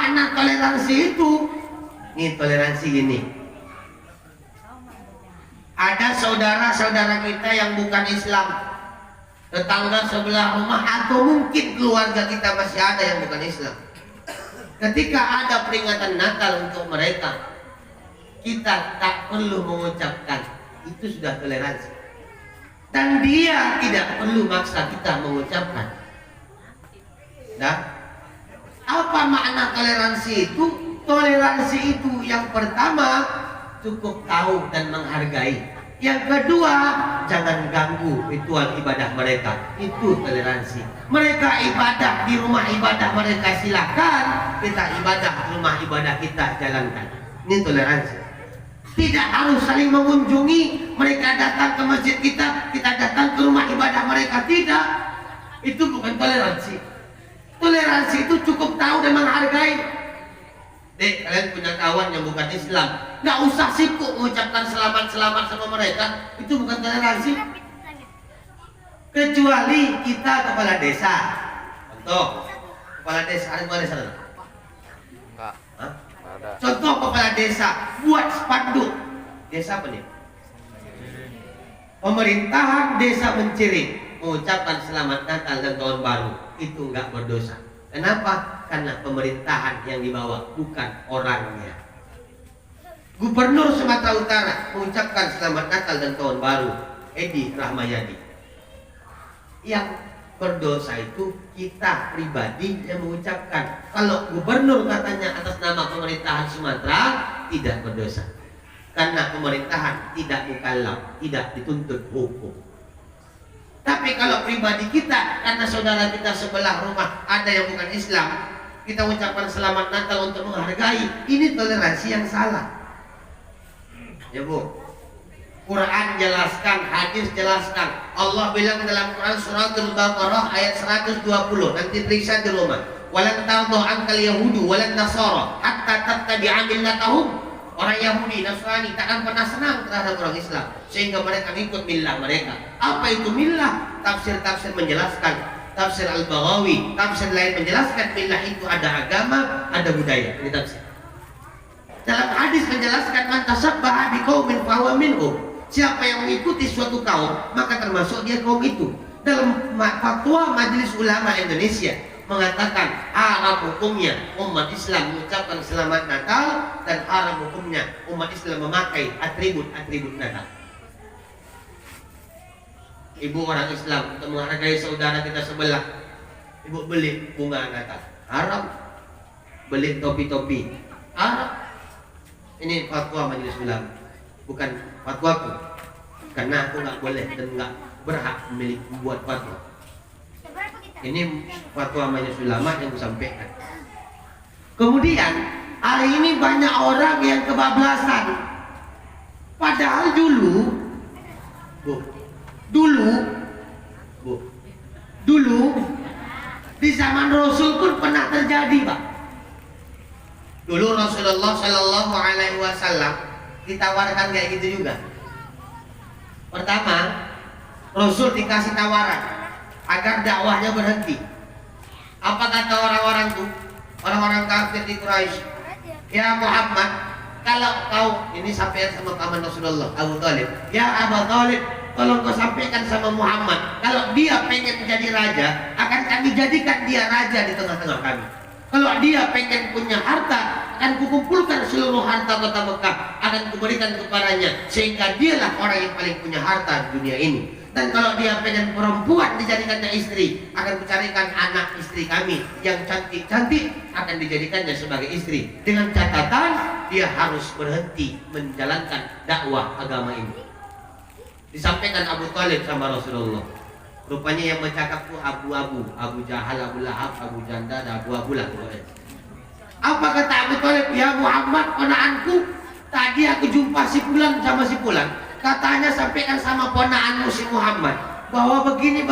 makna toleransi itu? Ini toleransi gini. Ada saudara-saudara kita yang bukan Islam, tetangga sebelah rumah, atau mungkin keluarga kita masih ada yang bukan Islam. Ketika ada peringatan Natal untuk mereka, kita tak perlu mengucapkan, itu sudah toleransi. Dan dia tidak perlu maksa kita mengucapkan. Nah, apa makna toleransi itu? Toleransi itu yang pertama, cukup tahu dan menghargai. Yang kedua, jangan ganggu ritual ibadah mereka. Itu toleransi. Mereka ibadah di rumah ibadah mereka, silakan. Kita ibadah di rumah ibadah kita, jalankan. Ini toleransi. Tidak harus saling mengunjungi. Mereka datang ke masjid kita datang ke rumah ibadah mereka. Tidak. Itu bukan toleransi. Toleransi itu cukup tahu dan menghargai. Dek, kalian punya kawan yang bukan Islam, nggak usah sibuk mengucapkan selamat-selamat sama mereka. Itu bukan toleransi. Kecuali kita kepala desa. Contoh, kepala desa, ada kepala desa? Enggak. Hah? Ada. Contoh kepala desa buat spanduk. Desa apa nih? Pemerintahan desa Menciring mengucapkan selamat Natal dan Tahun Baru. Itu nggak berdosa. Kenapa? Karena pemerintahan yang dibawa, bukan orangnya. Gubernur Sumatera Utara mengucapkan selamat Natal dan Tahun Baru, Edi Rahmayadi. Yang berdosa itu kita pribadi yang mengucapkan. Kalau gubernur katanya atas nama pemerintahan Sumatera, tidak berdosa. Karena pemerintahan tidak mukallaf, tidak dituntut hukum. Tapi kalau pribadi kita, karena saudara kita sebelah rumah ada yang bukan Islam, kita ucapkan selamat Natal untuk menghargai, ini toleransi yang salah. Ya Bu, Quran jelaskan, hadis jelaskan. Allah bilang dalam Quran suratul Baqarah ayat 120, nanti periksa di rumah. Walan tardu ankal yahudu walan nasara hatta tattabi'a millatahum. Orang Yahudi, Nasrani takkan pernah senang terhadap orang Islam sehingga mereka ikut millah mereka. Apa itu millah? Tafsir-tafsir menjelaskan. Tafsir Al-Baghawi, tafsir lain menjelaskan millah itu ada agama, ada budaya. Ini tafsir. Dalam hadis menjelaskan man tasabbaha biqaumin fahuwa minhum. Siapa yang mengikuti suatu kaum, maka termasuk dia kaum itu. Dalam fatwa Majelis Ulama Indonesia mengatakan haram hukumnya umat Islam mengucapkan selamat Natal dan haram hukumnya umat Islam memakai atribut-atribut Natal. Ibu orang Islam untuk menghargai saudara kita sebelah, ibu beli bunga Natal, haram. Beli topi-topi, haram. Ini fatwa Majelis Ulama, bukan fatwaku, karena aku nggak boleh dan nggak berhak membuat fatwa. Ini fatwa Majelis Ulama yang disampaikan. Kemudian hari ini banyak orang yang kebablasan. Padahal dulu di zaman Rasul pun pernah terjadi, Pak. Dulu Rasulullah Shallallahu Alaihi Wasallam ditawarkan kayak gitu juga. Pertama, Rasul dikasih tawaran agar dakwahnya berhenti. Apa kata orang-orang itu? Orang-orang kafir di Quraisy. Ya Muhammad, kalau kau ini sampaikan sama paman Rasulullah, Abu Thalib. Ya Abu Thalib, tolong kau sampaikan sama Muhammad, kalau dia pengen menjadi raja, akan kami jadikan dia raja di tengah-tengah kami. Kalau dia pengen punya harta, akan kukumpulkan seluruh harta kota Mekah, akan kuberikan kepadanya, sehingga dialah orang yang paling punya harta di dunia ini. Dan kalau dia pengen perempuan dijadikannya istri, akan mencarikan anak istri kami yang cantik-cantik, akan dijadikannya sebagai istri. Dengan catatan dia harus berhenti menjalankan dakwah agama ini. Disampaikan Abu Thalib sama Rasulullah. Rupanya yang bercakap itu abu-abu, Abu Jahal, Abu Lahab, Abu Janda, dan abu-abu lah. Apa kata Abu Thalib? Ya Muhammad, ponaanku, tadi aku jumpa si Fulan sama si Fulan. Katanya sampaikan sama ponaanmu si Muhammad bahwa begini.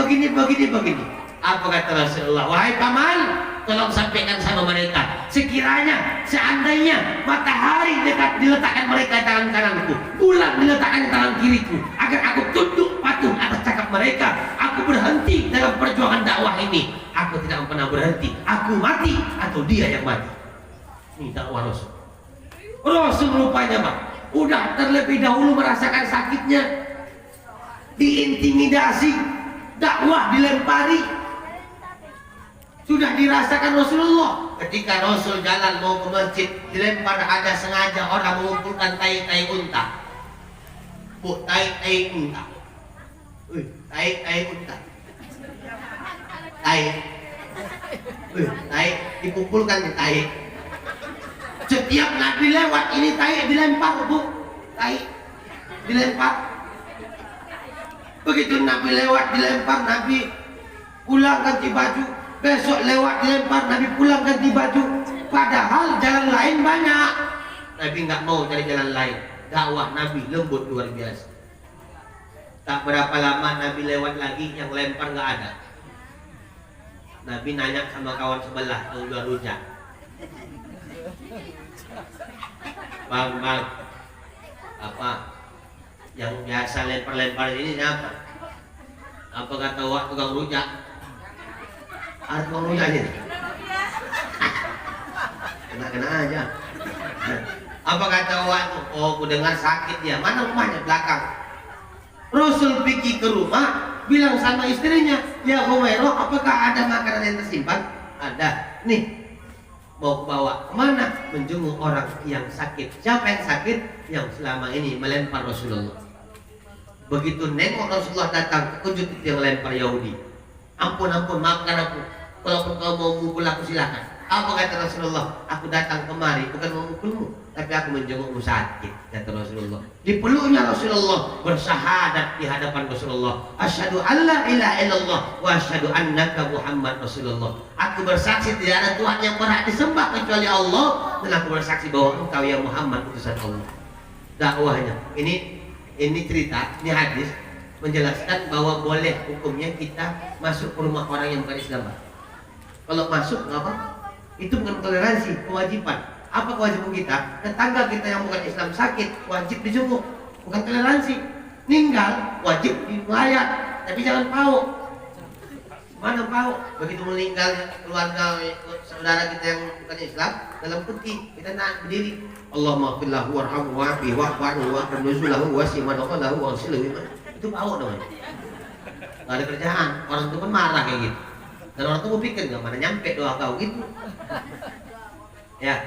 Apa kata Rasulullah? Wahai paman, tolong sampaikan sama mereka. Sekiranya, seandainya matahari diletakkan mereka tangan kananku, bulan diletakkan tangan kiriku, agar aku tunduk patuh atas cakap mereka, aku berhenti dalam perjuangan dakwah ini. Aku tidak pernah berhenti. Aku mati atau dia yang mati. Ini dakwah Rasul. Rasul rupanya Pak, udah terlebih dahulu merasakan sakitnya, diintimidasi, dakwah dilempari, sudah dirasakan Rasulullah. Ketika Rasul jalan mau ke masjid, dilempar, ada sengaja orang mengumpulkan tai unta. Bu, tai unta. Tai unta. Tai dikumpulkan di tai. Setiap Nabi lewat ini tai dilempar, Bu. Tai dilempar. Begitu Nabi lewat dilempar, Nabi pulang ganti baju. Besok lewat dilempar, Nabi pulang ganti baju. Padahal jalan lain banyak. Nabi nggak mau cari jalan lain. Dakwah Nabi lembut luar biasa. Tak berapa lama Nabi lewat lagi, yang lempar nggak ada. Nabi nanya sama kawan sebelah yang jual rujak. Bang, apa yang biasa lempar-lempar ini siapa? Apa kata wak tukang rujak? Ada tukang rujak ini? Kena aja. Apa kata wak? Oh, aku dengar sakit dia. Mana rumahnya? Belakang. Rasul pergi ke rumah, bilang sama istrinya, ya Humairah, apakah ada makanan yang tersimpan? Ada. Nih, mau bawa kemana? Menjenguk orang yang sakit. Siapa yang sakit? Yang selama ini melempar Rasulullah. Begitu nengok Rasulullah datang, terkejut itu yang lempar Yahudi. Ampun, maafkan aku. Kalau kau mau mukul aku silakan. Apa kata Rasulullah? Aku datang kemari bukan mau mukulmu, tapi aku menjengukmu sakit, kata Rasulullah. Dipeluknya Rasulullah, bersyahadat di hadapan Rasulullah. Asyhadu alla ilaha illallah wa asyhadu annaka Muhammad Rasulullah. Aku bersaksi tidak ada Tuhan yang berhak disembah kecuali Allah, dan aku bersaksi bahwa engkau ya Muhammad utusan Allah. Dakwahnya. Ini cerita, ini hadis menjelaskan bahwa boleh hukumnya kita masuk ke rumah orang yang bukan Islam. Kalau masuk nggak apa-apa. Itu bukan toleransi, kewajiban. Apa kewajiban kita? Tetangga kita yang bukan Islam sakit, wajib dijenguk. Bukan toleransi. Ninggal, wajib dilayat, tapi jangan pauk. Mana pauk? Begitu meninggal keluarga saudara kita yang bukan Islam, dalam peti kita nak berdiri. Allahumma fillahu warhamhu wa'afi wa'fu wa'fu nuzulahu wasi madakhalahu wa'silahu. Itu pauk namanya. Gak ada kerjaan. Orang itu pun marah kayak gitu. Dan orang itu pikir nggak mana nyampe doa kau gitu. Ya,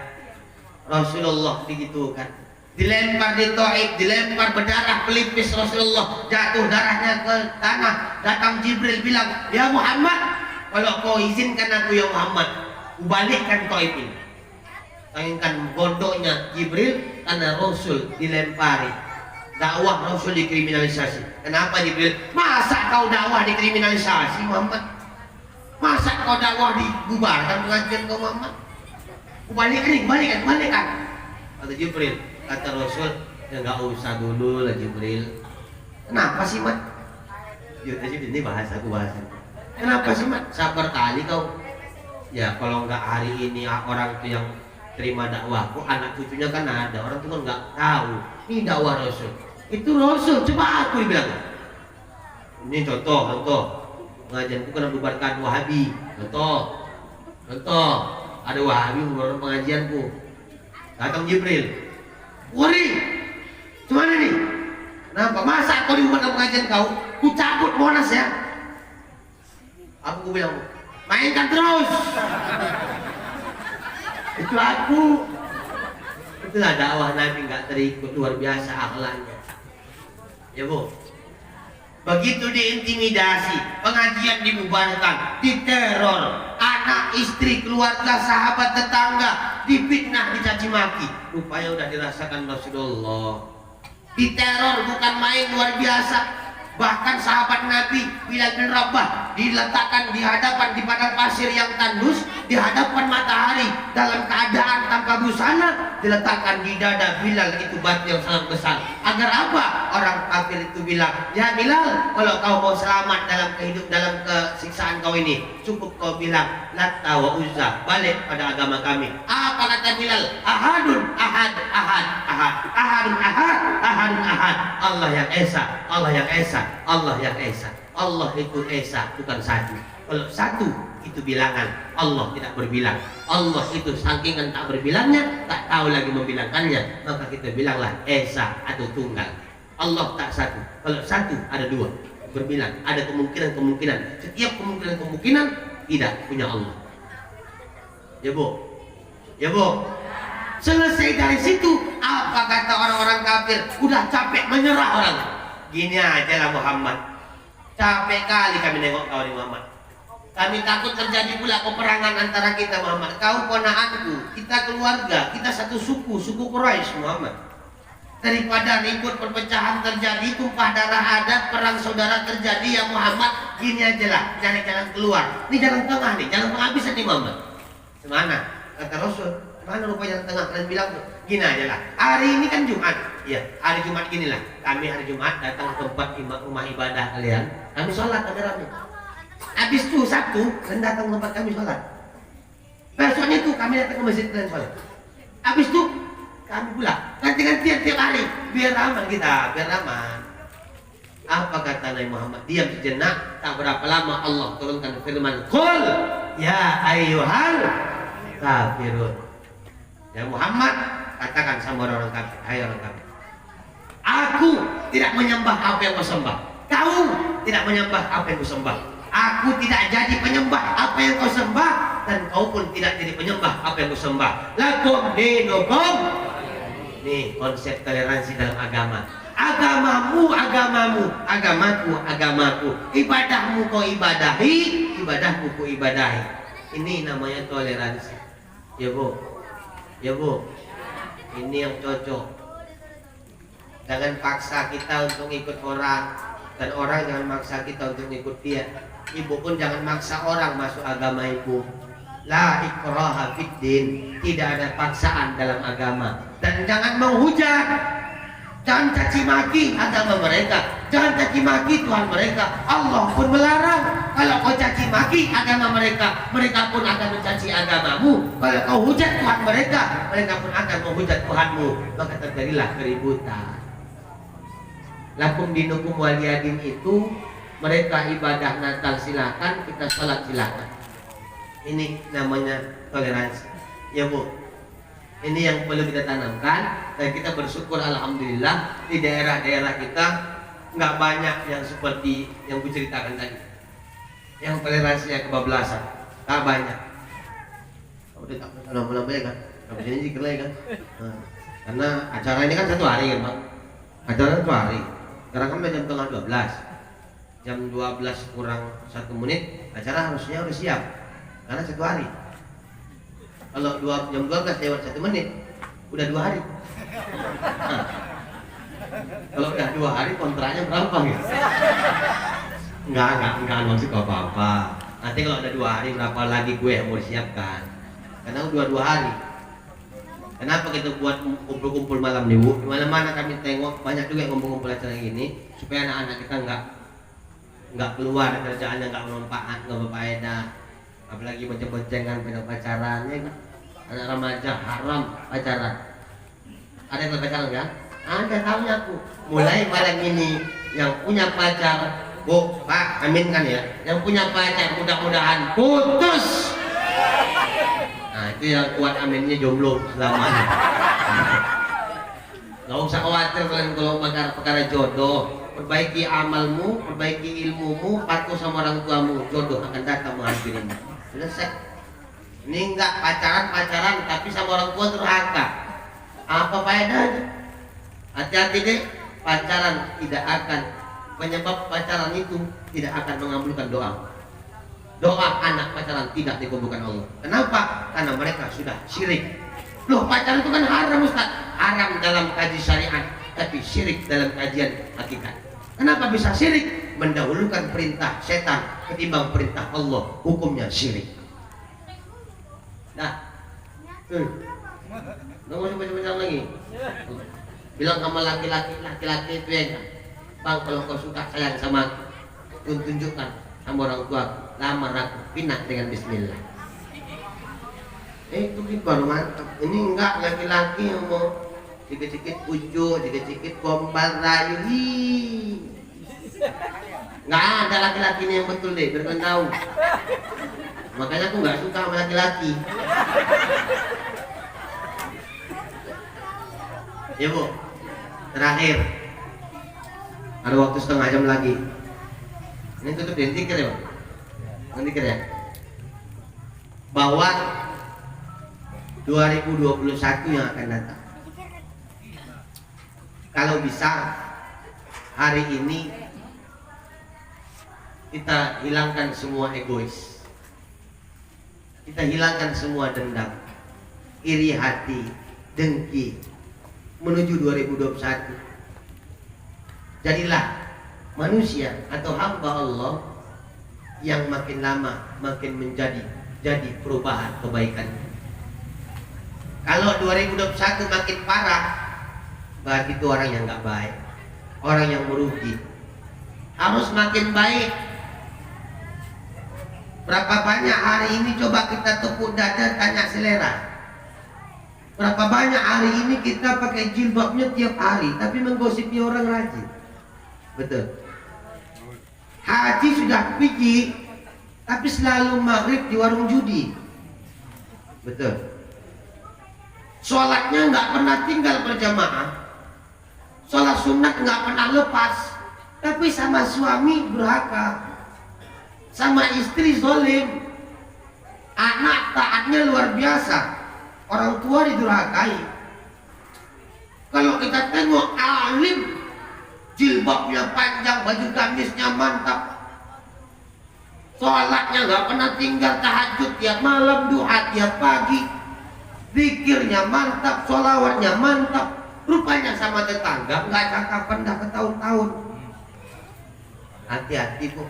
Rasulullah begitu kan, dilempar di Taif, dilempar berdarah pelipis Rasulullah, jatuh darahnya ke tanah. Datang Jibril bilang, ya Muhammad, kalau kau izinkan aku ya Muhammad, balikkan Taif ini. Tanginkan gondoknya Jibril karena Rasul dilempari. Dakwah Rasul dikriminalisasi. Kenapa Jibril? Masa kau dakwah dikriminalisasi Muhammad? Masa kau dakwah dibubarkan pengajian kau Muhammad? Balikan. Kata Jibril, kata Rasul, ya nggak usah dulu lah Jibril. Kenapa sih Mat? Ini bahasa. Kenapa sih Mat? Sabar kali kau. Ya kalau nggak hari ini orang itu yang terima dakwahku, anak cucunya kan ada. Orang itu kan nggak tahu. Ini dakwah Rasul. Itu Rasul. Coba aku bilang. Ini contoh. Pengajianku kena bubarkan Wahabi. Contoh, ada Wahabi membubarkan pengajianku. Datang Jibril, Wari, gimana nih? Kenapa? Masa kau dibubarkan pengajian kau? Ku cabut Monas ya. Apa ku bilang? Mainkan terus. Itu aku. Itulah dakwah Nabi, nggak terikut, luar biasa akhlaknya. Ya Bu. Begitu diintimidasi, pengajian dibubarkan, diteror, anak, istri, keluarga, sahabat, tetangga, difitnah, dicaci maki. Rupanya udah dirasakan Rasulullah. Diteror bukan main, luar biasa. Bahkan sahabat Nabi Bilal bin Rabah diletakkan di hadapan di padang pasir yang tandus, di hadapan matahari, dalam keadaan tanpa busana, diletakkan di dada Bilal itu batu yang sangat besar. Agar apa? Orang kafir itu bilang, ya Bilal, kalau kau mau selamat dalam kesiksaan kau ini, cukup kau bilang Latta wa Uzza, balik pada agama kami. Apa kata Bilal? Ahadun ahad, ahadun ahad. Allah yang esa. Allah yang esa. Allah itu esa, bukan satu. Kalau satu itu bilangan. Allah tidak berbilang. Allah itu saking tak berbilangnya, tak tahu lagi membilangkannya, maka kita bilanglah esa atau tunggal. Allah tak satu. Kalau satu ada dua, berbilang. Ada kemungkinan. Setiap kemungkinan tidak punya Allah. Ya bu, ya bu. Selesai dari situ, apa kata orang-orang kafir? Udah capek menyerah orang. Gini aja lah Muhammad. Capek kali kami nengok kau di Muhammad. Kami takut terjadi pula peperangan antara kita Muhammad. Kau ponakanku, kita keluarga, kita satu suku Quraisy Muhammad. Daripada ribut perpecahan terjadi, tumpah darah ada, perang saudara terjadi ya Muhammad. Gini aja lah, cari jalan keluar. Ini jalan tengah nih, jalan penghabisan nih Muhammad. Semana? Kata Rasul. Mana rupa jalan tengah? Kalian bilang tuh, gini aja lah. Hari ini kan Jumat, ya. Hari Jumat gini lah. Kami hari Jumat datang ke tempat rumah ibadah kalian. Kami sholat rame-rame. Habis itu Sabtu, kalian datang ke tempat kami sholat. Besoknya itu kami datang ke masjid kalian sholat. Habis itu kami pula ganti-gantian tiap hari. Biar aman kita, biar aman. Apa kata Nabi Muhammad? Diam sejenak. Tak berapa lama Allah turunkan firman, Qul ya ayyuhal kafirun. Ya Muhammad, katakan sama orang kafir, hai orang kafir, aku tidak menyembah apa yang kau sembah. Kau tidak menyembah apa yang kau sembah. Aku tidak jadi penyembah apa yang kau sembah, dan kau pun tidak jadi penyembah apa yang kau sembah. Lakum dinukum. Nih konsep toleransi dalam agama. Agamamu, agamaku. Ibadahmu kau ibadahi, ibadahku kau ibadahi. Ini namanya toleransi. Ya bu, ya bu, ini yang cocok. Jangan paksa kita untuk ikut orang, dan orang jangan maksa kita untuk ikut dia. Ibu pun jangan maksa orang masuk agama ibu. La ikraha fiddin, tidak ada paksaan dalam agama. Dan jangan menghujat, jangan caci maki agama mereka, jangan caci maki Tuhan mereka. Allah pun melarang. Kalau kau caci maki agama mereka, mereka pun akan mencaci agamamu. Kalau kau hujat Tuhan mereka, mereka pun akan menghujat Tuhanmu. Maka terjadilah keributan. Lakum dinukum waliyadin itu, mereka ibadah Natal silakan, kita sholat silakan. Ini namanya toleransi. Ya bu, ini yang perlu kita tanamkan. Dan kita bersyukur alhamdulillah di daerah-daerah kita nggak banyak yang seperti yang kuceritakan tadi, yang toleransinya kebablasan. Nggak banyak. Udah tak lama-lama ya kan, habis ini zikir lagi kan. Nah, karena acara ini kan 1 hari kan bang, acara 1 hari. Sekarang kan udah jam tengah 12, jam 12 kurang 1 menit acara harusnya udah siap, karena 1 hari. Kalau jam 12 lewat 1 menit udah 2 hari. Nah, kalau udah 2 hari kontraknya berapa gitu? Enggak maksud apa-apa. Nanti kalau ada 2 hari berapa lagi gue yang mau disiapkan? Karena udah 2 hari. Kenapa kita buat kumpul-kumpul malam nih bu? Dimana-mana kami tengok banyak juga yang kumpul-kumpul acara gini, supaya anak-anak kita nggak keluar kerjaannya, nggak bermanfaat, nggak berfaedah. Apalagi bonceng-boncengan pada pacarannya kan? Anak remaja haram pacaran. Ada yang pacaran kan? Ada, tahunya aku. Mulai malam ini yang punya pacar, bu, pak, amin kan ya? Yang punya pacar mudah-mudahan putus. Nah itu yang kuat aminnya jomblo selamanya. Gak usah khawatir kalian kalau perkara jodoh. Perbaiki amalmu, perbaiki ilmumu, patuh sama orang tuamu, jodoh akan datang menghampirimu. Selesai. Ini enggak pacaran tapi sama orang tua durhaka. Apa faedahnya? Hati-hati deh, pacaran tidak akan, penyebab pacaran itu tidak akan mengabulkan doa. Doa anak pacaran tidak dikabulkan Allah. Kenapa? Karena mereka sudah syirik. Loh, pacaran itu kan haram Ustaz. Haram dalam kaji syariat, tapi syirik dalam kajian hakikat. Kenapa bisa syirik? Mendahulukan perintah setan ketimbang perintah Allah, hukumnya syirik. Nah, nggak usah baca-baca lagi. Bilang sama laki-laki itu ya, bang kalau kau suka sayang sama aku, tunjukkan sama orang tua, lamar aku, pindah dengan bismillah. Itu baru mantap. Ini enggak laki-laki yang mau sedikit-sedikit ujuk, sedikit-sedikit gombal rayu. Nggak ada laki-laki ini yang betul deh, biar kalian tahu. Makanya aku nggak suka sama laki-laki. Ya Bu, terakhir ada waktu setengah jam lagi. Ini tutup dentikir ya Pak? Dentikir ya? Bahwa 2021 yang akan datang, kalau bisa hari ini kita hilangkan semua egois, kita hilangkan semua dendam, iri hati, dengki, menuju 2021. Jadilah manusia atau hamba Allah yang makin lama makin menjadi perubahan kebaikan. Kalau 2021 makin parah, berarti itu orang yang nggak baik, orang yang merugi. Harus makin baik. Berapa banyak hari ini coba kita tepuk dada tanya selera. Berapa banyak hari ini kita pakai jilbabnya tiap hari, tapi menggosipi orang rajin. Betul. Haji sudah pergi, tapi selalu maghrib di warung judi. Betul. Sholatnya nggak pernah tinggal berjamaah, sholat sunat nggak pernah lepas, tapi sama suami durhaka, sama istri zalim, anak taatnya luar biasa, orang tua didurhakai. Kalau kita tengok alim, jilbabnya panjang, baju gamisnya mantap, sholatnya nggak pernah tinggal, tahajud tiap malam, duha tiap pagi, zikirnya mantap, sholawatnya mantap, rupanya sama tetangga nggak cakapan dah bertahun-tahun. Hati-hati Bu,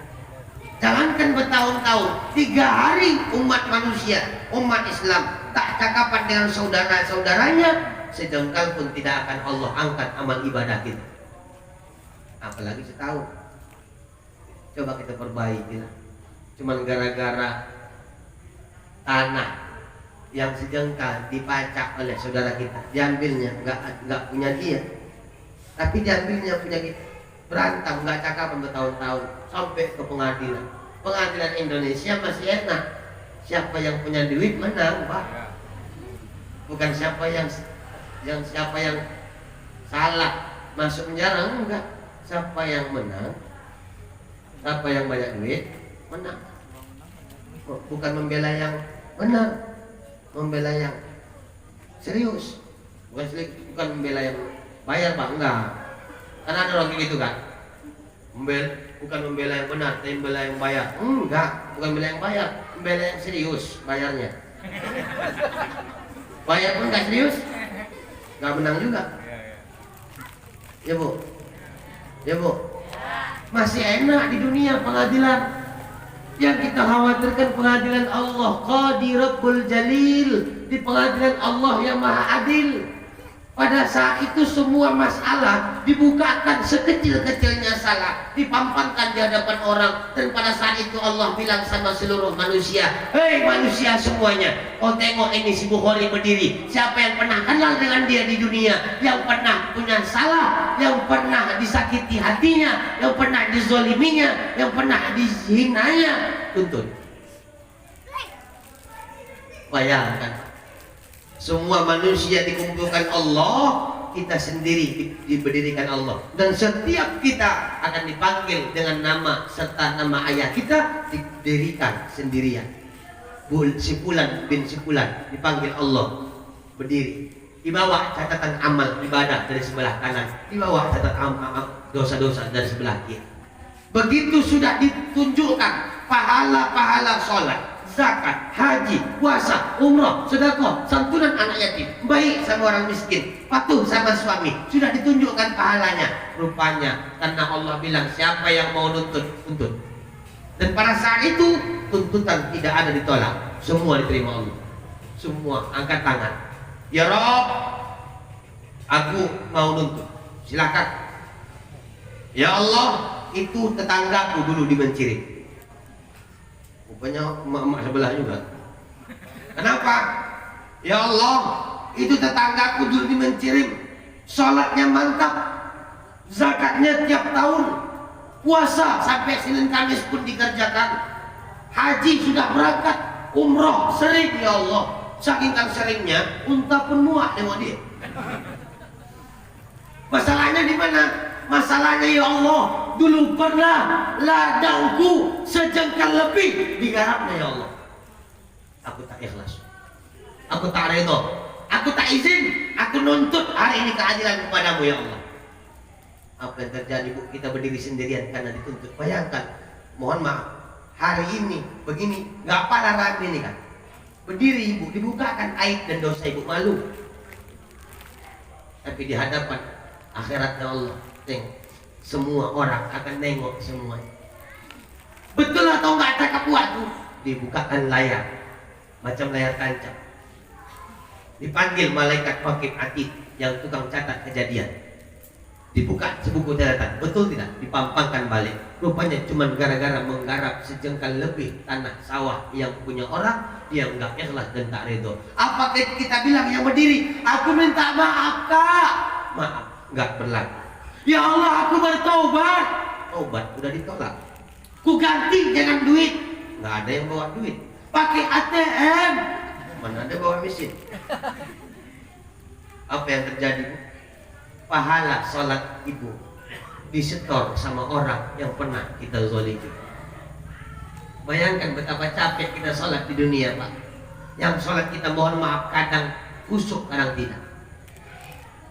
jangankan bertahun-tahun, 3 hari umat manusia, umat Islam tak cakapan dengan saudara-saudaranya, sejengkal pun tidak akan Allah angkat amal ibadah kita, apalagi setahun. Coba kita perbaiki lah. Cuman gara-gara tanah yang sejengkal dipacak oleh saudara kita, diambilnya nggak punya dia, tapi diambilnya punya kita, berantem nggak cakapan bertahun-tahun sampai ke pengadilan. Pengadilan Indonesia masih enak, siapa yang punya duit menang Pak, bukan siapa yang salah masuk penjara, enggak. Siapa yang menang, siapa yang banyak duit menang. Bukan membela yang benar, membela yang serius, bukan membela yang bayar Pak, enggak. Karena ada orang gitu kan, bukan membela yang benar, tapi membela yang bayar. Enggak, bukan membela yang bayar, membela yang serius bayarnya. Bayar pun enggak serius, enggak menang juga. Ya Bu, ya Bu, masih enak di dunia pengadilan. Yang kita khawatirkan pengadilan Allah Qadi Rabbul Jalil, di pengadilan Allah yang maha adil. Pada saat itu semua masalah dibukakan, sekecil-kecilnya salah dipampangkan di hadapan orang, dan pada saat itu Allah bilang sama seluruh manusia, hei manusia semuanya, kau tengok ini si Bukhari berdiri, siapa yang pernah kenal dengan dia di dunia, yang pernah punya salah, yang pernah disakiti hatinya, yang pernah dizoliminya, yang pernah dihinanya, tuntut. Bayangkan, semua manusia dikumpulkan Allah, kita sendiri diberdirikan Allah, dan setiap kita akan dipanggil dengan nama serta nama ayah kita, didirikan sendirian. Si Fulan bin si Fulan dipanggil Allah, berdiri, di bawah catatan amal ibadah dari sebelah kanan, di bawah catatan dosa-dosa dari sebelah kiri. Begitu sudah ditunjukkan pahala-pahala sholat, zakat, haji, puasa, umrah, sedekah, santunan anak yatim, baik sama orang miskin, patuh sama suami, sudah ditunjukkan pahalanya. Rupanya karena Allah bilang siapa yang mau nuntut, tuntut. Dan pada saat itu tuntutan tidak ada ditolak, semua diterima Allah. Semua angkat tangan, ya Rob, aku mau nuntut, silakan. Ya Allah, itu tetanggaku dulu di Mencirim. Rupanya emak-emak sebelah juga. Kenapa? Ya Allah, itu tetanggaku dulu di Mencirim, sholatnya mantap, zakatnya tiap tahun, puasa sampai Senin Kamis pun dikerjakan, haji sudah berangkat, umroh sering ya Allah, saking kan seringnya unta pun muak nengok dia. Masalahnya di mana? Masalahnya ya Allah, dulu pernah ladangku sejengkal lebih digarapnya ya Allah. Aku tak ikhlas, aku tak redha, aku tak izin, aku nuntut hari ini keadilan kepadamu ya Allah. Apa yang terjadi Bu? Kita berdiri sendirian karena dituntut. Bayangkan, mohon maaf, hari ini begini, nggak pada rame ini kan. Berdiri Ibu, dibukakan aib dan dosa Ibu, malu. Tapi di hadapan akhiratnya Allah, semua orang akan nengok semuanya. Betul atau enggak cakap waktu? Dibukakan layar, macam layar kancah. Dipanggil malaikat wakil atid yang tukang catat kejadian. Dibuka sebuku catatan, betul tidak? Dipampangkan balik. Rupanya cuma gara-gara menggarap sejengkal lebih tanah sawah yang punya orang, dia enggak ikhlas dan tak ridho. Apa kita bilang yang berdiri, aku minta maaf Kak, maaf, enggak berlaku. Ya Allah, aku bertobat, obat udah ditolak. Ku ganti jangan duit, nggak ada yang bawa duit. Pakai ATM, mana ada bawa mesin. Apa yang terjadi? Pahala sholat ibu disetor sama orang yang pernah kita zalimi. Bayangkan betapa capek kita sholat di dunia Pak. Yang sholat kita mohon maaf kadang khusyuk, kadang tidak.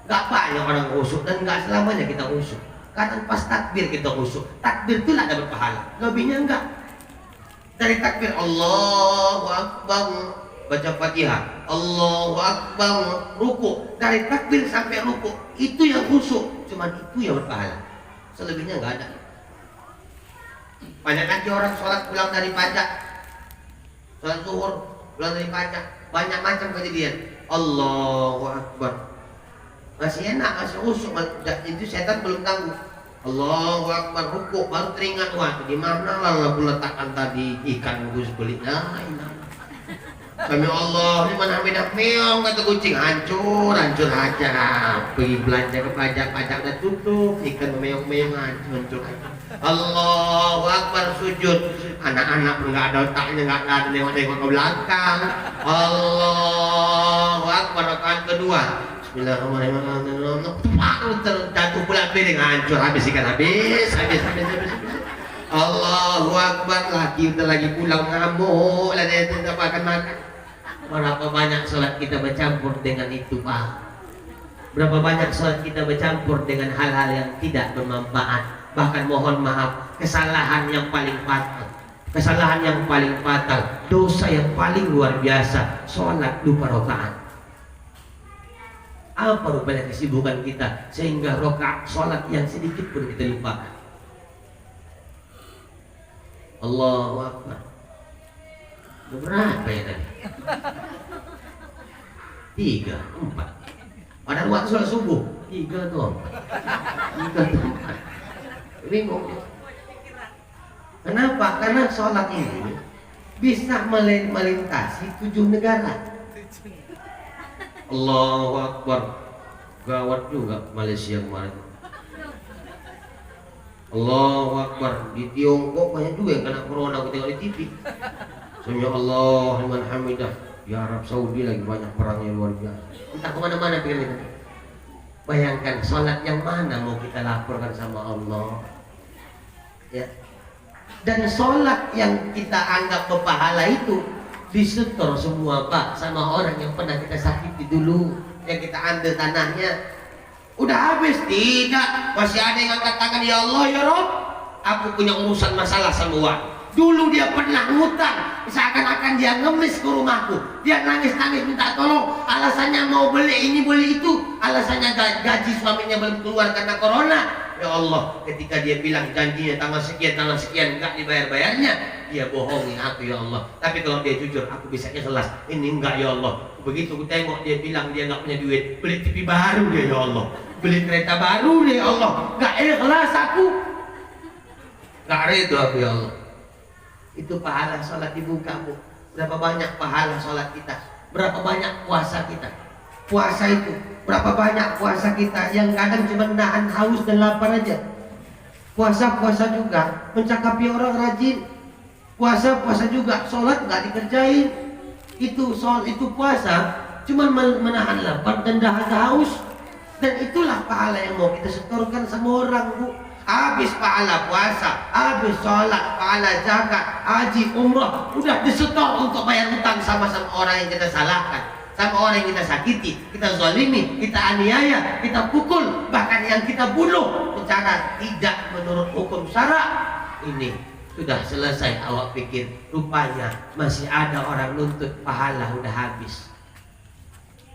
Gak banyak orang khusyuk dan gak selamanya kita khusyuk. Kadang pas takbir kita khusyuk, takbir itu lah dapat pahala, lebihnya enggak. Dari takbir Allahu Akbar, baca Fatihah, Allahu Akbar, ruku, dari takbir sampai ruku itu yang khusyuk, cuman itu yang berpahala, selebihnya nggak ada. Banyak lagi orang sholat pulang dari pajak, sholat zuhur pulang dari pajak, banyak macam kejadian. Allahu Akbar, masih enak, masih khusyuk, itu setan belum tangguh. Allahu Akbar, ruku baru teringat, wah di mana lah aku letakkan tadi ikan gus kulitnya. Kami Allah, di mana beda meong kata kucing, hancur aja. Pergi belanja ke pajak dan tutup, ikan meong hancur. Allahu Akbar, sujud, anak-anak pun nggak ada otaknya, nggak ada nengok ke belakang. Allahu Akbar, rakaat kedua. Bismillahirrahmanirrahim. Terjatuh pula piring, hancur habis ikan habis. Allahu Akbar, lagi udah lagi pulang ngamuk lah dia tidak makan. Berapa banyak sholat kita bercampur dengan itu Pak? Berapa banyak sholat kita bercampur dengan hal-hal yang tidak bermanfaat? Bahkan mohon maaf, kesalahan yang paling fatal, kesalahan yang paling fatal, dosa yang paling luar biasa, sholat lupa rakaat. Apa rupanya kesibukan kita sehingga rakaat sholat yang sedikit pun kita lupakan. Allahu Akbar. Berapa ya tadi? 3, 4. Padahal waktu sholat subuh 3 atau 4. Bingung. Kenapa? Karena sholat ini bisa melintasi 7 negara. Allahu Akbar. Gawat juga Malaysia kemarin. Allahu Akbar. Di Tiongkok banyak juga yang kena corona, aku tengok di TV. Sami Allah liman hamidah. Di Arab Saudi lagi banyak perangnya luar biasa. Entah kemana-mana pikir kita. Bayangkan sholat yang mana mau kita laporkan sama Allah. Ya. Dan sholat yang kita anggap berpahala itu disetor semua Pak sama orang yang pernah kita sakiti dulu, yang kita ambil tanahnya. Udah habis? Tidak, masih ada yang angkat tangan, ya Allah ya Rob, aku punya urusan masalah sama uang. Dulu dia pernah ngutang, seakan-akan dia ngemis ke rumahku, dia nangis-nangis minta tolong, alasannya mau beli ini beli itu, alasannya gaji suaminya belum keluar karena corona. Ya Allah, ketika dia bilang janjinya tanggal sekian enggak dibayar-bayarnya, dia bohongi aku ya Allah. Tapi kalau dia jujur, aku bisa ikhlas. Ini enggak ya Allah. Begitu aku tengok dia bilang dia enggak punya duit, beli TV baru dia ya Allah, beli kereta baru dia ya Allah. Enggak ikhlas aku, enggak ridho aku ya Allah. Itu pahala sholat dibuka Bu. Berapa banyak pahala sholat kita, berapa banyak puasa kita. Puasa itu, berapa banyak puasa kita yang kadang cuma nahan haus dan lapar aja. Puasa juga mencakapi orang rajin. Puasa juga, sholat nggak dikerjain. Itu puasa cuma menahan lapar dan dahaga haus. Dan itulah pahala yang mau kita setorkan sama orang, Bu. Habis pahala puasa, habis sholat, pahala zakat, haji, umrah, udah disetor untuk bayar hutang sama orang yang kita salahkan, sama orang yang kita sakiti, kita zalimi, kita aniaya, kita pukul, bahkan yang kita bunuh secara tidak menurut hukum syara. Ini sudah selesai, awak pikir rupanya masih ada orang nuntut pahala, udah habis.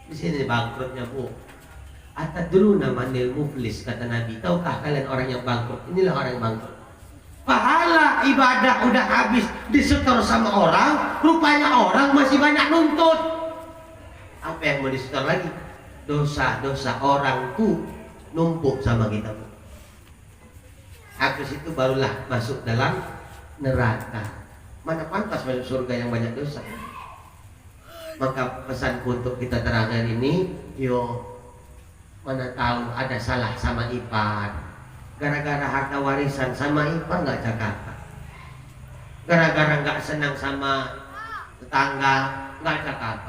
Di sini bangkrutnya, Bu. Atadruna manil muflis, kata Nabi. Tahukah kalian orang yang bangkrut? Inilah orang yang bangkrut. Pahala ibadah udah habis disetor sama orang, rupanya orang masih banyak nuntut. Apa yang mau disetor lagi? Dosa-dosa orang tuh numpuk sama kita. Habis itu barulah masuk dalam neraka. Mana pantas masuk surga yang banyak dosa? Maka pesanku untuk kita terangkan ini, mana tahu ada salah sama ipar, gara-gara harta warisan sama ipar nggak cakap, gara-gara nggak senang sama tetangga nggak cakap.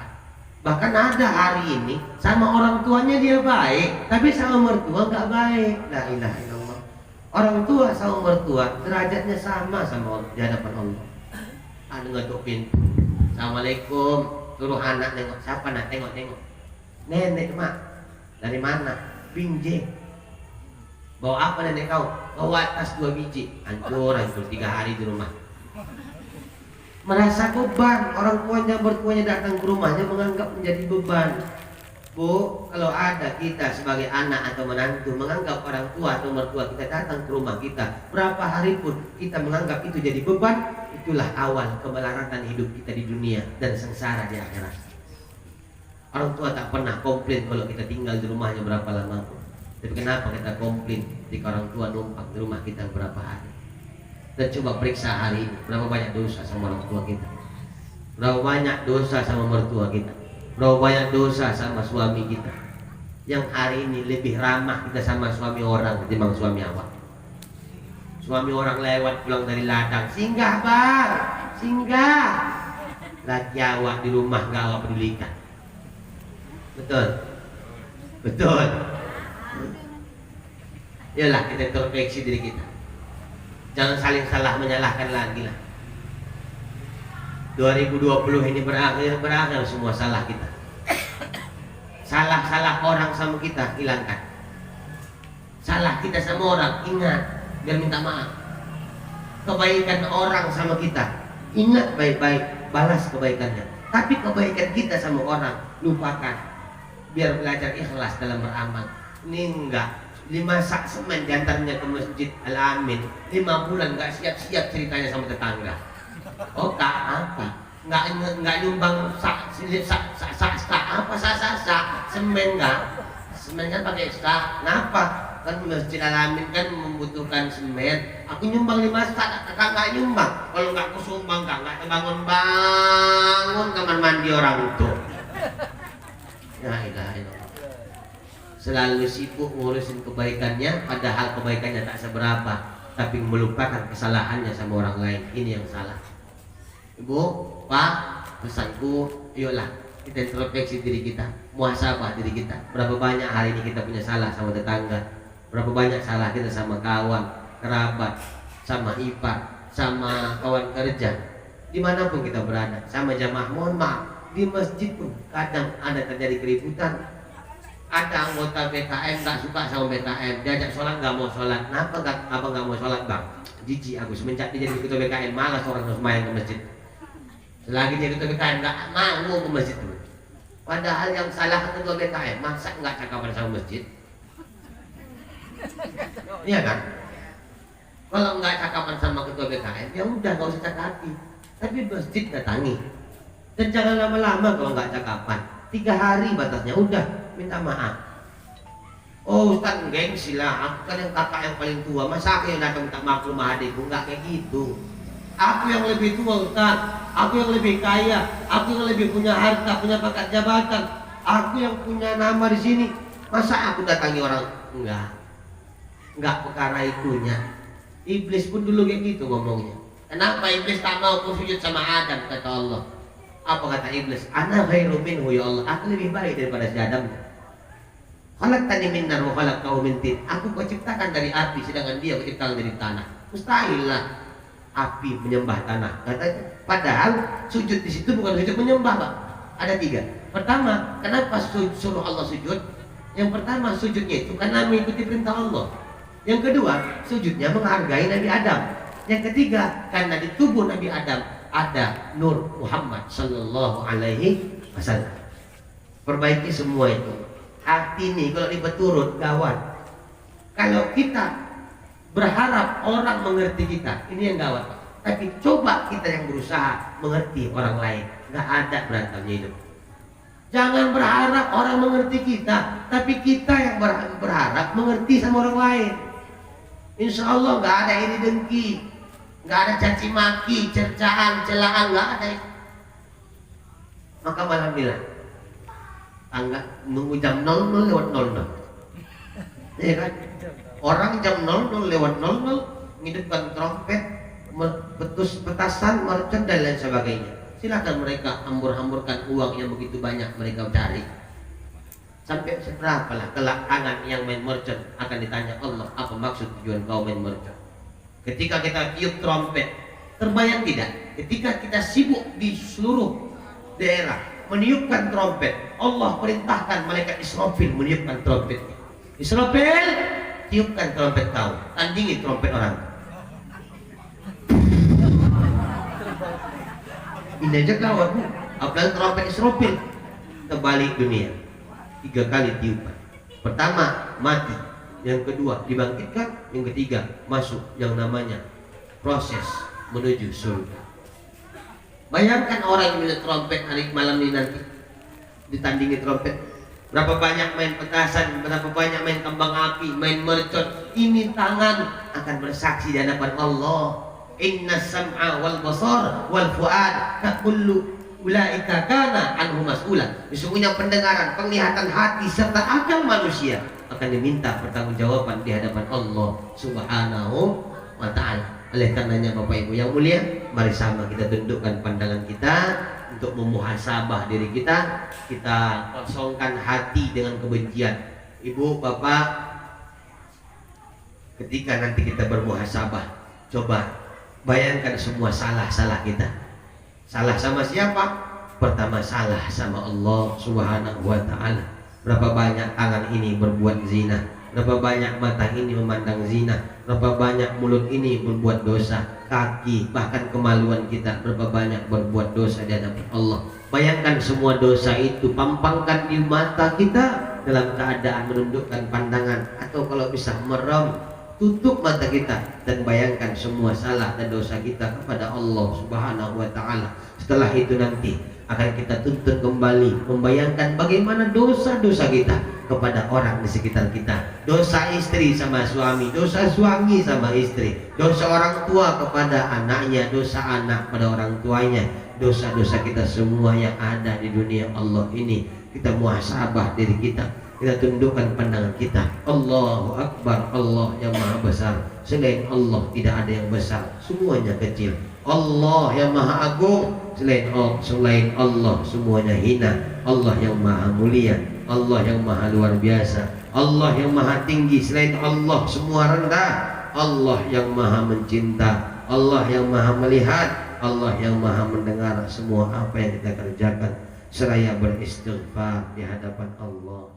Bahkan ada hari ini sama orang tuanya dia baik, tapi sama mertua nggak baik. La ilaha illallah. Orang tua sama mertua derajatnya sama di hadapan Allah. Ada ngetuk pintu, assalamualaikum, suruh anak nengok. Siapa nak tengok? Nenek, mak. Dari mana? Pinje. Bawa apa nenek kau? Bawa tas 2 biji. Hancur 3 hari di rumah. Merasa beban. Orang tuanya, mertuanya datang ke rumahnya menganggap menjadi beban. Bu, kalau ada kita sebagai anak atau menantu menganggap orang tua atau mertua kita datang ke rumah kita, berapa hari pun kita menganggap itu jadi beban, itulah awal kemelaratan hidup kita di dunia dan sengsara di akhirat. Orang tua tak pernah komplain kalau kita tinggal di rumahnya berapa lama pun. Tapi kenapa kita komplain jika orang tua numpang di rumah kita berapa hari? Dan coba periksa hari ini, berapa banyak dosa sama orang tua kita, berapa banyak dosa sama mertua kita, berapa banyak dosa sama suami kita. Yang hari ini lebih ramah kita sama suami orang ketimbang suami awak. Suami orang lewat pulang dari ladang, singgah bang, singgah. Laki awak di rumah gak awak pedulikan. Betul. Yalah, kita introspeksi diri kita. Jangan saling salah menyalahkan lagi lah. 2020 ini berakhir semua salah kita. Salah orang sama kita hilangkan. Salah kita sama orang ingat, biar minta maaf. Kebaikan orang sama kita ingat baik-baik, balas kebaikannya. Tapi kebaikan kita sama orang lupakan. Biar belajar ikhlas dalam beramal. Ini enggak 5 sak semen diantaranya ke Masjid Al-Amin, 5 bulan enggak siap-siap ceritanya sama tetangga. Oh kak apa? Enggak nyumbang sak semen enggak? Semen kan pakai sak. Kenapa? Kan Masjid Al-Amin kan membutuhkan semen. Aku nyumbang 5 sak, kakak enggak nyumbang. Kalau enggak aku sumbang enggak bangun kamar mandi orang itu. La ilaha illallah. Selalu sibuk ngurusin kebaikannya, padahal kebaikannya tak seberapa, tapi melupakan kesalahannya sama orang lain. Ini yang salah. Ibu, Pak, pesanku, ayolah kita introspeksi diri kita, muhasabah diri kita. Berapa banyak hari ini kita punya salah sama tetangga, berapa banyak salah kita sama kawan, kerabat, sama ipar, sama kawan kerja, dimanapun kita berada, sama jamaah. Mohon maaf, di masjid pun kadang ada terjadi keributan. Ada anggota BKM gak suka sama BKM, diajak sholat gak mau sholat. Kenapa abang gak mau sholat bang? Jijik aku semenjak dia jadi ketua BKM, malas orang harus main ke masjid. Selagi dia ketua BKM gak mau ke masjid tuh. Padahal yang salah ketua BKM, masa gak cakapan sama masjid? Iya kan? Kalau gak cakapan sama ketua BKM, ya udah gak usah cakapi. Tapi masjid datangi. Dan jangan lama-lama kalau nggak cakapan. 3 hari batasnya, udah minta maaf. Oh Ustaz, gengsi lah, aku kan yang kakak yang paling tua, masa aku yang datang minta maaf ke rumah adikku? Nggak kayak gitu. Aku yang lebih tua Ustaz, aku yang lebih kaya, aku yang lebih punya harta, punya pangkat jabatan, aku yang punya nama di sini. Masa aku datangi orang? Enggak perkara itunya. Iblis pun dulu kayak gitu ngomongnya. Kenapa iblis tak mau sujud sama Adam? Kata Allah. Apa kata iblis? Ana khairum minhu ya Allah. Aku lebih baik daripada si Adam. Khalaqtani min nar wa khalaqtahu min tin. Aku kau ciptakan dari api, sedangkan dia kau ciptakan dari tanah. Mustahil lah api menyembah tanah. Katanya. Padahal sujud di situ bukan sujud menyembah, Pak. Ada 3. Pertama, kenapa suruh Allah sujud? Yang pertama sujudnya itu karena mengikuti perintah Allah. Yang kedua, sujudnya menghargai Nabi Adam. Yang ketiga, karena di tubuh Nabi Adam ada Nur Muhammad Sallallahu Alaihi Wasallam. Perbaiki semua itu. Hati ini kalau dipeturut gawat. Kalau kita berharap orang mengerti kita, ini yang gawat. Tapi coba kita yang berusaha mengerti orang lain. Gak ada berantamnya hidup. Jangan berharap orang mengerti kita, tapi kita yang berharap mengerti sama orang lain. Insya Allah gak ada iri dengki, gak ada caci maki, cercaan, celaan, gak ada. Maka malam bilang tangga nunggu jam 00 lewat 00, ya kan? Orang jam 00 lewat 00 ngidupkan trompet, petasan, mercon dan lain sebagainya. Silakan mereka hambur-hamburkan uang yang begitu banyak mereka cari. Sampai seberapa lah kelak tangan yang main mercon akan ditanya Allah, apa maksud tujuan kau main mercon? Ketika kita tiup trompet, terbayang tidak? Ketika kita sibuk di seluruh daerah meniupkan trompet, Allah perintahkan malaikat Israfil meniupkan trompet. Israfil, tiupkan trompet kau, tandingi trompet orang. Ini aja gawat, apalagi trompet Israfil. Terbalik dunia 3 kali tiupan. Pertama mati, yang kedua dibangkitkan, yang ketiga masuk yang namanya proses menuju surga. Bayangkan orang yang minum trompet hari malam ini nanti ditandingi trompet. Berapa banyak main petasan, berapa banyak main kembang api, main mercon. Ini tangan akan bersaksi di hadapan Allah. Inna sam'a wal basar wal fuad kullu ulaika kana anhu mas'ula. Sesungguhnya pendengaran, penglihatan hati serta akal manusia akan diminta pertanggungjawaban di hadapan Allah Subhanahu wa ta'ala. Oleh karenanya Bapak Ibu yang mulia, mari sama kita tundukkan pandangan kita untuk memuhasabah diri kita. Kita kosongkan hati dengan kebencian. Ibu, Bapak, ketika nanti kita bermuhasabah, coba bayangkan semua salah-salah kita. Salah sama siapa? Pertama salah sama Allah Subhanahu wa ta'ala. Berapa banyak tangan ini berbuat zina, berapa banyak mata ini memandang zina, berapa banyak mulut ini berbuat dosa, kaki, bahkan kemaluan kita berapa banyak berbuat dosa di hadapan Allah. Bayangkan semua dosa itu, pampangkan di mata kita dalam keadaan menundukkan pandangan, atau kalau bisa merem, tutup mata kita dan bayangkan semua salah dan dosa kita kepada Allah Subhanahu wa ta'ala. Setelah itu nanti akan kita tuntut kembali membayangkan bagaimana dosa-dosa kita kepada orang di sekitar kita. Dosa istri sama suami, dosa suami sama istri, dosa orang tua kepada anaknya, dosa anak pada orang tuanya, dosa-dosa kita semua yang ada di dunia Allah ini. Kita muhasabah diri kita, kita tundukkan pandangan kita. Allahu Akbar, Allah yang maha besar. Selain Allah tidak ada yang besar, semuanya kecil. Allah yang maha agung, selain Allah semuanya hina. Allah yang maha mulia, Allah yang maha luar biasa, Allah yang maha tinggi, selain Allah semua rendah. Allah yang maha mencinta, Allah yang maha melihat, Allah yang maha mendengar semua apa yang kita kerjakan seraya beristighfar di hadapan Allah.